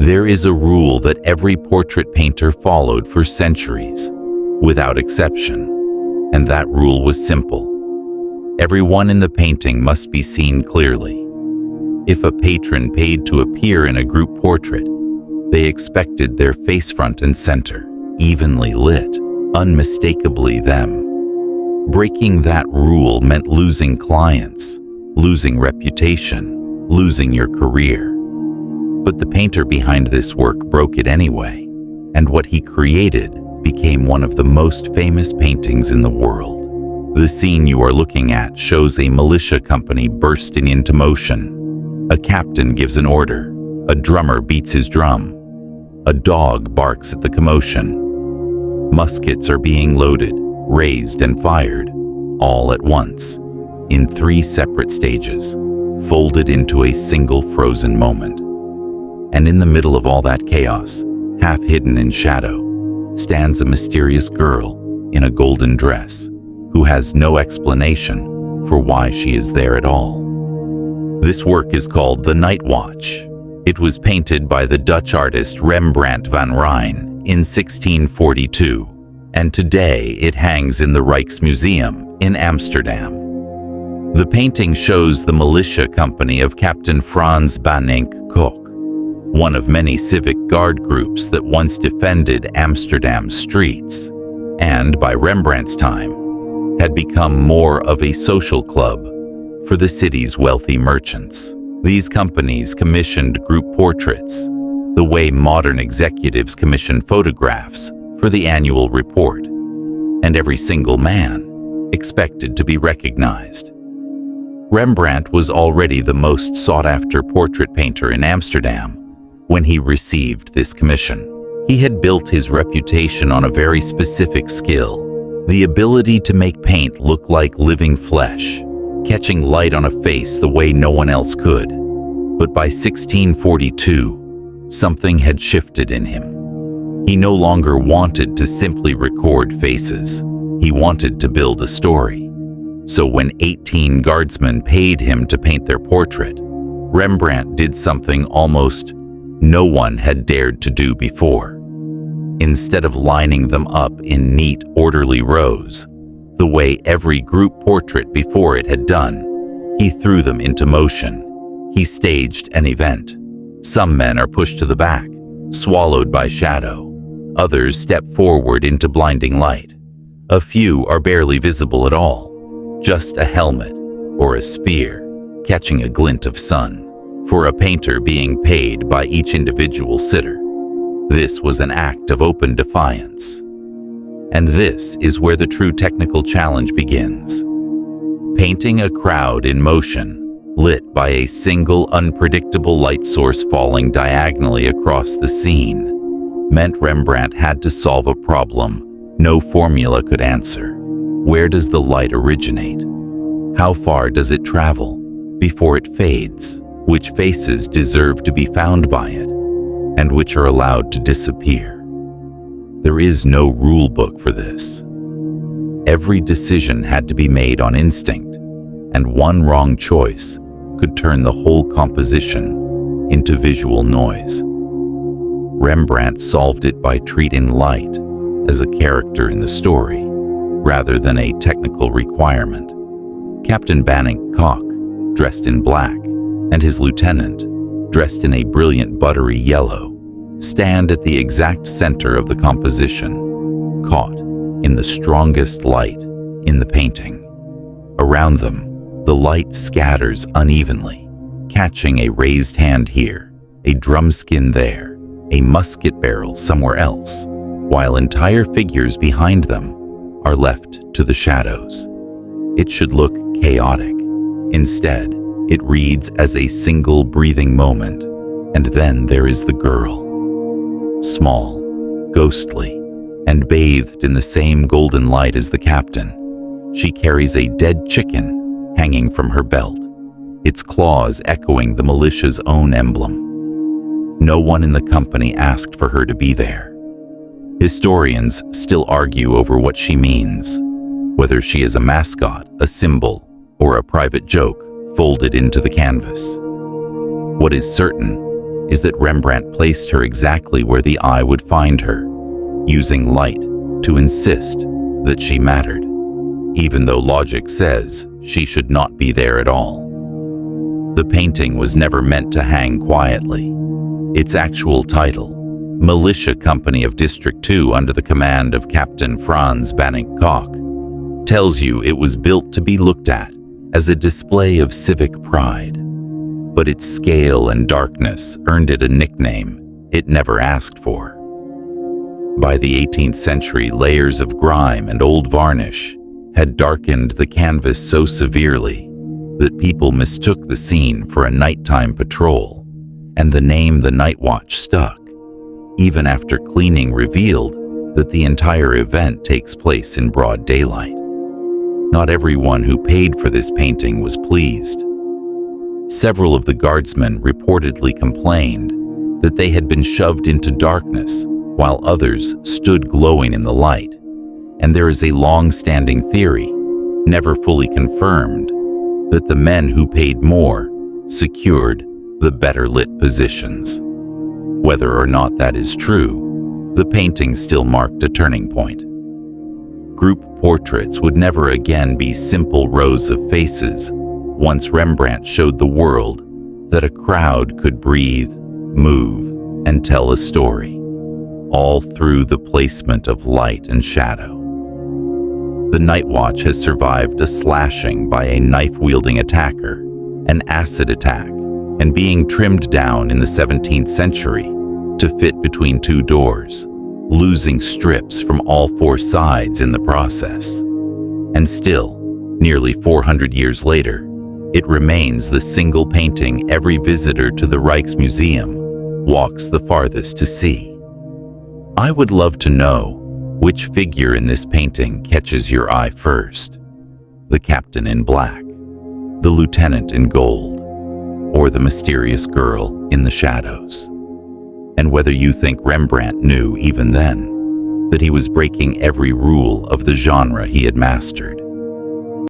There is a rule that every portrait painter followed for centuries, without exception, and that rule was simple. Everyone in the painting must be seen clearly. If a patron paid to appear in a group portrait, they expected their face front and center, evenly lit, unmistakably them. Breaking that rule meant losing clients, losing reputation, losing your career. But the painter behind this work broke it anyway, and what he created became one of the most famous paintings in the world. The scene you are looking at shows a militia company bursting into motion. A captain gives an order, a drummer beats his drum, a dog barks at the commotion. Muskets are being loaded, raised and fired, all at once, in 3 separate stages, folded into a single frozen moment. And in the middle of all that chaos, half hidden in shadow, stands a mysterious girl in a golden dress who has no explanation for why she is there at all. This work is called The Night Watch. It was painted by the Dutch artist Rembrandt van Rijn in 1642, and today it hangs in the Rijksmuseum in Amsterdam. The painting shows the militia company of Captain Frans Banink Koch, one of many civic guard groups that once defended Amsterdam's streets, and by Rembrandt's time, had become more of a social club for the city's wealthy merchants. These companies commissioned group portraits, the way modern executives commission photographs for the annual report, and every single man expected to be recognized. Rembrandt was already the most sought-after portrait painter in Amsterdam when he received this commission. He had built his reputation on a very specific skill, the ability to make paint look like living flesh, catching light on a face the way no one else could. But by 1642, something had shifted in him. He no longer wanted to simply record faces. He wanted to build a story. So when 18 guardsmen paid him to paint their portrait, Rembrandt did something almost no one had dared to do before. Instead of lining them up in neat, orderly rows, the way every group portrait before it had done, he threw them into motion. He staged an event. Some men are pushed to the back, swallowed by shadow. Others step forward into blinding light. A few are barely visible at all, just a helmet or a spear catching a glint of sun. For a painter being paid by each individual sitter, this was an act of open defiance. And this is where the true technical challenge begins. Painting a crowd in motion, lit by a single unpredictable light source falling diagonally across the scene, meant Rembrandt had to solve a problem no formula could answer. Where does the light originate? How far does it travel before it fades? Which faces deserve to be found by it, and which are allowed to disappear? There is no rule book for this. Every decision had to be made on instinct, and one wrong choice could turn the whole composition into visual noise. Rembrandt solved it by treating light as a character in the story, rather than a technical requirement. Captain Banink Koch, dressed in black, and his lieutenant, dressed in a brilliant buttery yellow, stand at the exact center of the composition, caught in the strongest light in the painting. Around them, the light scatters unevenly, catching a raised hand here, a drum skin there, a musket barrel somewhere else, while entire figures behind them are left to the shadows. It should look chaotic. Instead, it reads as a single breathing moment, and then there is the girl. Small, ghostly, and bathed in the same golden light as the captain, she carries a dead chicken hanging from her belt, its claws echoing the militia's own emblem. No one in the company asked for her to be there. Historians still argue over what she means, whether she is a mascot, a symbol, or a private joke folded into the canvas. What is certain is that Rembrandt placed her exactly where the eye would find her, using light to insist that she mattered, even though logic says she should not be there at all. The painting was never meant to hang quietly. Its actual title, Militia Company of District 2 under the command of Captain Franz Banning-Koch, tells you it was built to be looked at as a display of civic pride. But its scale and darkness earned it a nickname it never asked for. By the 18th century, layers of grime and old varnish had darkened the canvas so severely that people mistook the scene for a nighttime patrol, and the name The Night Watch stuck, even after cleaning revealed that the entire event takes place in broad daylight. Not everyone who paid for this painting was pleased. Several of the guardsmen reportedly complained that they had been shoved into darkness while others stood glowing in the light, and there is a long-standing theory, never fully confirmed, that the men who paid more secured the better-lit positions. Whether or not that is true, the painting still marked a turning point. Group portraits would never again be simple rows of faces once Rembrandt showed the world that a crowd could breathe, move, and tell a story, all through the placement of light and shadow. The Night Watch has survived a slashing by a knife-wielding attacker, an acid attack, and being trimmed down in the 17th century to fit between two doors, losing strips from all four sides in the process. And still, nearly 400 years later, it remains the single painting every visitor to the Rijksmuseum walks the farthest to see. I would love to know which figure in this painting catches your eye first: the captain in black, the lieutenant in gold, or the mysterious girl in the shadows. And whether you think Rembrandt knew even then that he was breaking every rule of the genre he had mastered.